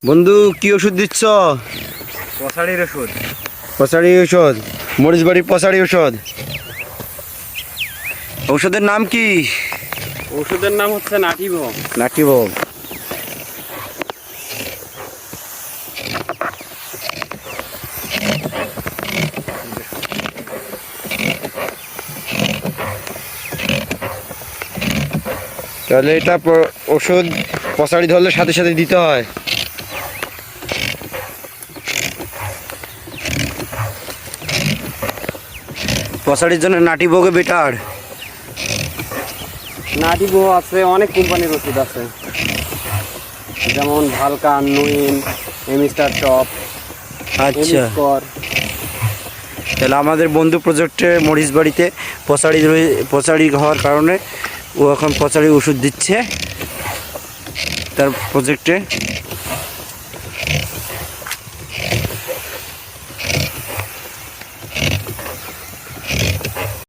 বন্ধু কি ওষুধ দিচ্ছ? পশাড়ির ওষুধ। পচাড়ি ওষুধ, মরিচ বাড়ির পচাড়ি ওষুধ। ওষুধের নাম কি? ওষুধের নাম হচ্ছে নাটিভ। নাকি ভোগ। তাহলে এটা ওষুধ পচাড়ি ধরলে সাথে সাথে দিতে হয়। পচাড়ির জন্য নাটি ভোগে বেটার। নাটিভ আছে, অনেক কোম্পানির ওষুধ আছে, যেমন ভালকান, নুইন, এমিস্টার টপ, আচ্ছা, এমিস্কর। তাহলে আমাদের বন্ধু প্রজেক্টে মরিচ বাড়িতে পচাড়ি হওয়ার কারণে ও এখন পচাড়ি ওষুধ দিচ্ছে তার প্রজেক্টে।